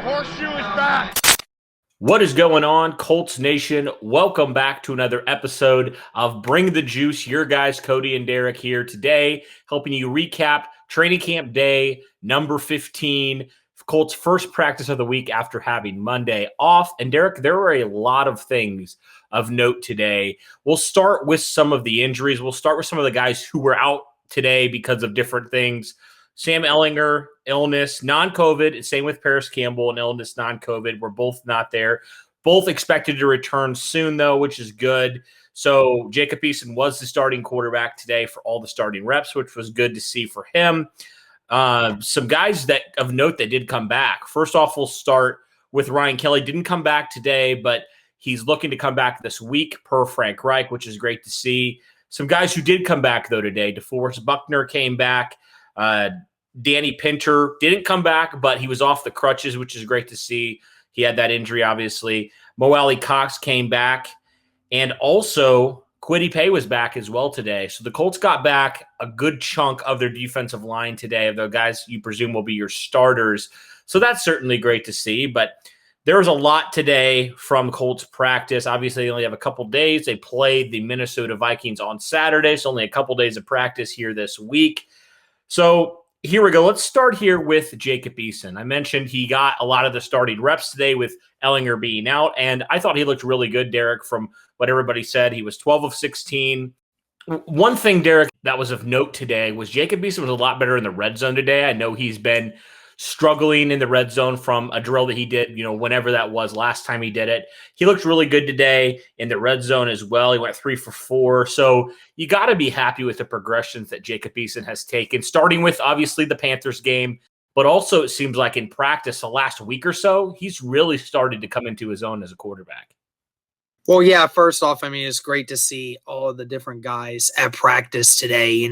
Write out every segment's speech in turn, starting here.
horseshoe is back. What is going on, Colts Nation? Welcome back to another episode of Bring the Juice. Your guys, Cody and Derek, here today, helping you recap training camp day number 15, Colts' first practice of the week after having Monday off. And Derek, there were a lot of things of note today. We'll start with some of the injuries. We'll start with some of the guys who were out today because of different things. Sam Ehlinger, illness, non-COVID. Same with Paris Campbell, an illness, non-COVID. We're both not there. Both expected to return soon, though, which is good. So Jacob Eason was the starting quarterback today for all the starting reps, which was good to see for him. Some guys that of note that did come back. First off, we'll start with Ryan Kelly. Didn't come back today, but he's looking to come back this week per Frank Reich, which is great to see. Some guys who did come back, though, today. DeForest Buckner came back. Danny Pinter didn't come back, but he was off the crutches, which is great to see. He had that injury, obviously. Mo Alley Cox came back, and also Kwity Paye was back as well today. So the Colts got back a good chunk of their defensive line today, of the guys you presume will be your starters. So that's certainly great to see, but there was a lot today from Colts practice. Obviously, they only have a couple days. They played the Minnesota Vikings on Saturday, so only a couple days of practice here this week. So here we go. Let's start here with Jacob Eason. I mentioned he got a lot of the starting reps today with Ehlinger being out, and I thought he looked really good, Derek, from what everybody said. He was 12 of 16. One thing, Derek, that was of note today was Jacob Eason was a lot better in the red zone today. I know he's been struggling in the red zone from a drill that he did, whenever that was last time he did it. He looked really good today in the red zone as well. He went 3 for 4. So you got to be happy with the progressions that Jacob Eason has taken, starting with obviously the Panthers game, but also it seems like in practice the last week or so, he's really started to come into his own as a quarterback. Well, yeah, first off, it's great to see all of the different guys at practice today.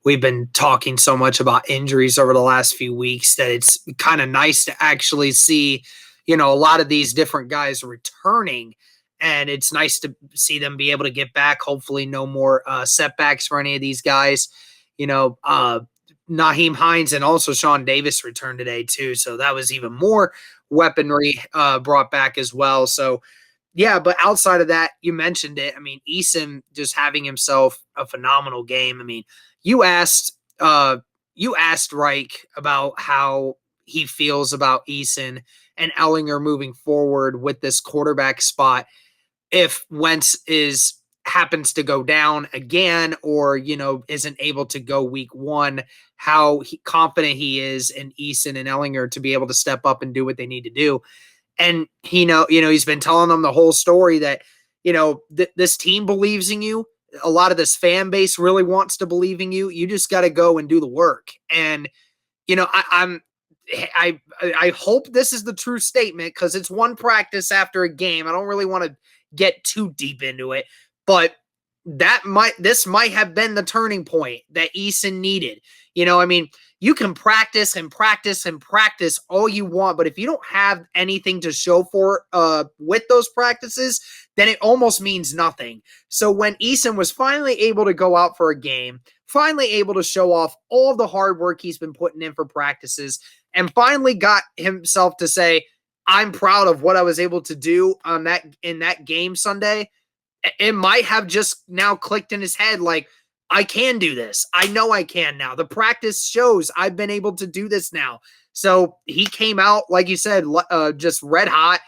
We've been talking so much about injuries over the last few weeks that it's kind of nice to actually see, a lot of these different guys returning. And it's nice to see them be able to get back. Hopefully no more setbacks for any of these guys. Nyheim Hines and also Sean Davis returned today too. So that was even more weaponry brought back as well. So, yeah, but outside of that, you mentioned it. Eason just having himself a phenomenal game. You asked Reich about how he feels about Eason and Ehlinger moving forward with this quarterback spot. If Wentz happens to go down again, or isn't able to go week 1, how confident he is in Eason and Ehlinger to be able to step up and do what they need to do. And he's been telling them the whole story that, this team believes in you. A lot of this fan base really wants to believe in you. You just got to go and do the work. And, I hope this is the true statement, because it's one practice after a game. I don't really want to get too deep into it, but this might have been the turning point that Eason needed. You can practice and practice and practice all you want, but if you don't have anything to show for with those practices, then it almost means nothing. So when Eason was finally able to go out for a game, finally able to show off all of the hard work he's been putting in for practices, and finally got himself to say, I'm proud of what I was able to do in that game Sunday, it might have just now clicked in his head like, I can do this. I know I can now. The practice shows I've been able to do this now. So he came out, like you said, just red hot.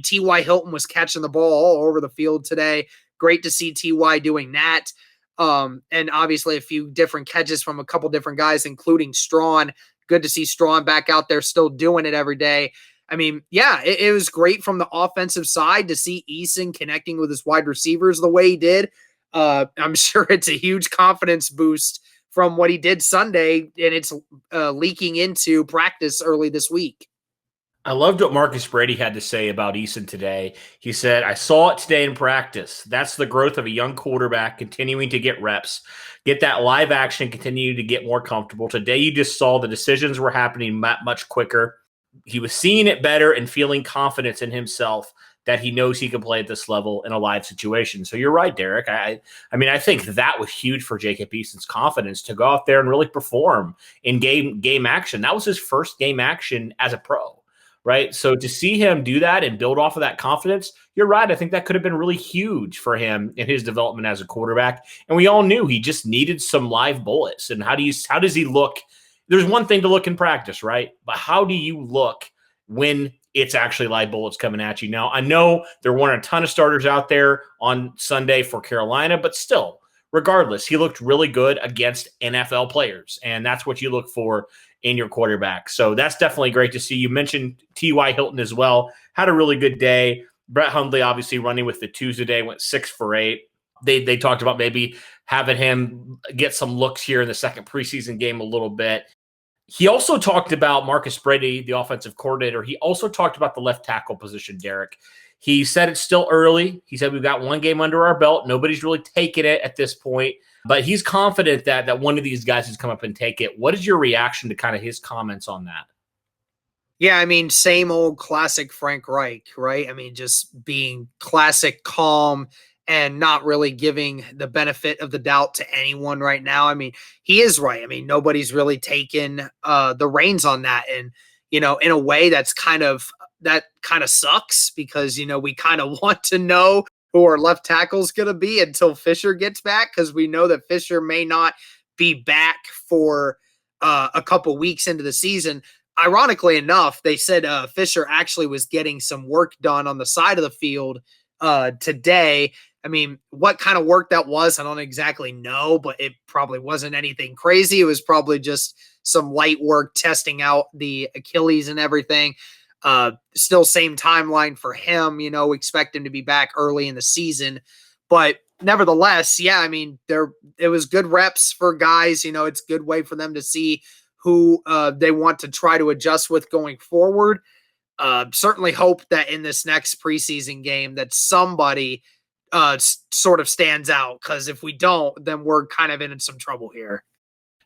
T.Y. Hilton was catching the ball all over the field today. Great to see T.Y. doing that. And obviously a few different catches from a couple different guys, including Strawn. Good to see Strawn back out there still doing it every day. It was great from the offensive side to see Eason connecting with his wide receivers the way he did. I'm sure it's a huge confidence boost from what he did Sunday, and it's leaking into practice early this week. I loved what Marcus Brady had to say about Eason today. He said, I saw it today in practice. That's the growth of a young quarterback continuing to get reps, get that live action, continue to get more comfortable. Today you just saw the decisions were happening much quicker. He was seeing it better and feeling confidence in himself that he knows he can play at this level in a live situation. So you're right, Derek. I think that was huge for Jacob Eason's confidence to go out there and really perform in game action. That was his first game action as a pro, right? So to see him do that and build off of that confidence, you're right. I think that could have been really huge for him in his development as a quarterback. And we all knew he just needed some live bullets. And how does he look? There's one thing to look in practice, right? But how do you look when it's actually live bullets coming at you? Now, I know there weren't a ton of starters out there on Sunday for Carolina, but still, regardless, he looked really good against NFL players. And that's what you look for in your quarterback. So that's definitely great to see. You mentioned T.Y. Hilton as well. Had a really good day. Brett Hundley obviously running with the twos today, went 6 for 8. They talked about maybe having him get some looks here in the second preseason game a little bit. He also talked about Marcus Brady, the offensive coordinator. He also talked about the left tackle position, Derek. He said it's still early. He said we've got one game under our belt. Nobody's really taken it at this point, but he's confident that one of these guys has come up and take it. What is your reaction to kind of his comments on that? Yeah, I mean, same old classic Frank Reich, right? I mean, just being classic calm and not really giving the benefit of the doubt to anyone right now. I mean, he is right. I mean, nobody's really taken the reins on that. And, in a way that kind of sucks because, we kind of want to know who our left tackle is going to be until Fisher gets back, because we know that Fisher may not be back for a couple weeks into the season. Ironically enough, they said Fisher actually was getting some work done on the side of the field today. I mean, what kind of work that was, I don't exactly know, but it probably wasn't anything crazy. It was probably just some light work testing out the Achilles and everything. Still same timeline for him, expect him to be back early in the season. But nevertheless, yeah, I mean, it was good reps for guys. It's a good way for them to see who they want to try to adjust with going forward. Certainly hope that in this next preseason game that somebody sort of stands out, because if we don't, then we're kind of in some trouble here.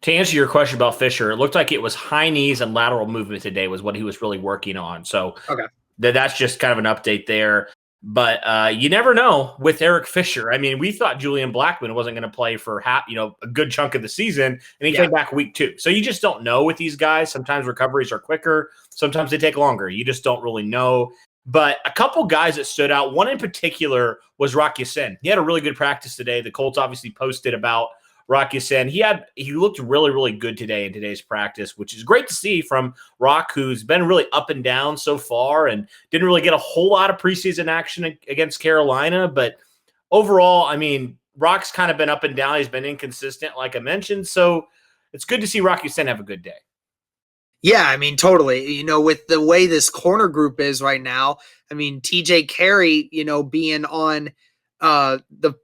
To answer your question about Fisher, it looked like it was high knees and lateral movement today was what he was really working on. So okay, that's just kind of an update there. But you never know with Eric Fisher. I mean, we thought Julian Blackmon wasn't going to play for a good chunk of the season, and he came back week 2. So you just don't know with these guys. Sometimes recoveries are quicker. Sometimes they take longer. You just don't really know. But a couple guys that stood out, one in particular was Rock Ya-Sin. He had a really good practice today. The Colts obviously posted about Rock Ya-Sin. He looked really, really good today in today's practice, which is great to see from Rock, who's been really up and down so far and didn't really get a whole lot of preseason action against Carolina. But overall, I mean, Rock's kind of been up and down. He's been inconsistent, like I mentioned. So it's good to see Rock Ya-Sin have a good day. Yeah, I mean, totally. With the way this corner group is right now, I mean, TJ Carey, being on the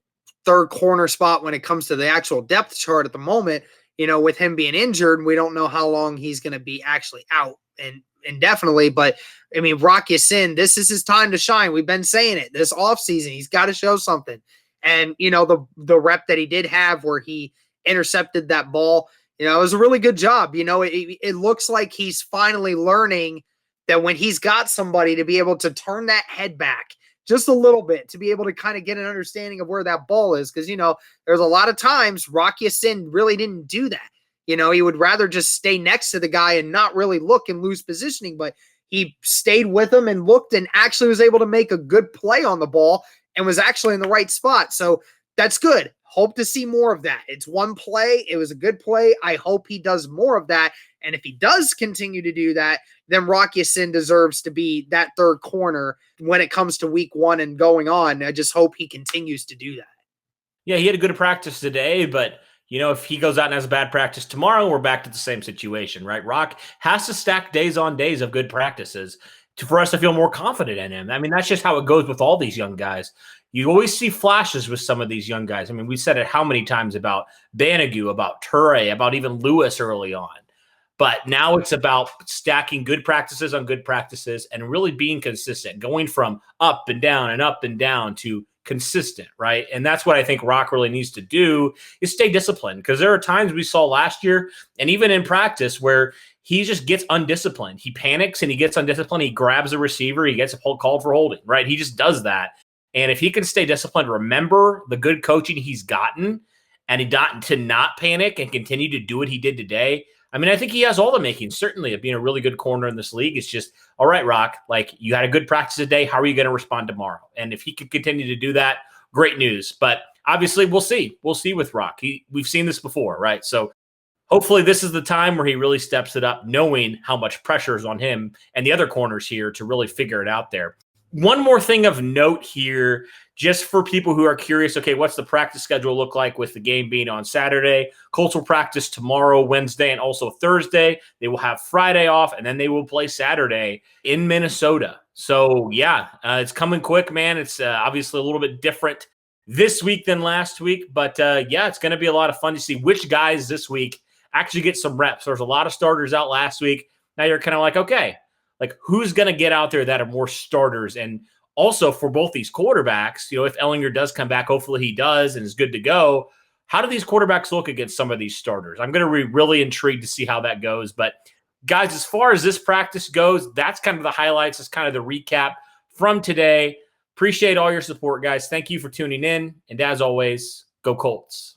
third corner spot when it comes to the actual depth chart at the moment, with him being injured, we don't know how long he's going to be actually out and indefinitely. But I mean, Rock Ya-Sin, this is his time to shine. We've been saying it this offseason. He's got to show something. And, the rep that he did have where he intercepted that ball, it was a really good job. It looks like he's finally learning that when he's got somebody to be able to turn that head back just a little bit, to be able to kind of get an understanding of where that ball is. Because, there's a lot of times Rock Ya-Sin really didn't do that. He would rather just stay next to the guy and not really look and lose positioning. But he stayed with him and looked and actually was able to make a good play on the ball and was actually in the right spot. So that's good. Hope to see more of that. It's one play. It was a good play. I hope he does more of that. And if he does continue to do that, then Rock Ya-Sin deserves to be that third corner when it comes to week 1 and going on. I just hope he continues to do that. Yeah, he had a good practice today, but if he goes out and has a bad practice tomorrow, we're back to the same situation, right? Rock has to stack days on days of good practices for us to feel more confident in him. I mean, that's just how it goes with all these young guys. You always see flashes with some of these young guys. I mean, we said it how many times about Banogu, about Toure, about even Lewis early on. But now it's about stacking good practices on good practices and really being consistent, going from up and down to consistent, right? And that's what I think Rock really needs to do, is stay disciplined, because there are times we saw last year and even in practice where he just gets undisciplined. He panics and he gets undisciplined. He grabs a receiver. He gets called for holding, right? He just does that. And if he can stay disciplined, remember the good coaching he's gotten, and he got to not panic and continue to do what he did today, I mean, I think he has all the makings, certainly, of being a really good corner in this league. It's just, all right, Rock, like you had a good practice today. How are you going to respond tomorrow? And if he can continue to do that, great news. But obviously, we'll see. We'll see with Rock. We've seen this before, right? So hopefully this is the time where he really steps it up, knowing how much pressure is on him and the other corners here to really figure it out there. One more thing of note here, just for people who are curious, okay, what's the practice schedule look like with the game being on Saturday? Colts will practice tomorrow, Wednesday, and also Thursday. They will have Friday off, and then they will play Saturday in Minnesota. So, yeah, it's coming quick, man. It's obviously a little bit different this week than last week, but yeah, it's going to be a lot of fun to see which guys this week actually get some reps. There's a lot of starters out last week. Now you're kind of like, okay, like who's going to get out there that are more starters? And also for both these quarterbacks, if Ellinger does come back, hopefully he does and is good to go. How do these quarterbacks look against some of these starters? I'm going to be really intrigued to see how that goes. But guys, as far as this practice goes, that's kind of the highlights. That's kind of the recap from today. Appreciate all your support, guys. Thank you for tuning in. And as always, go Colts.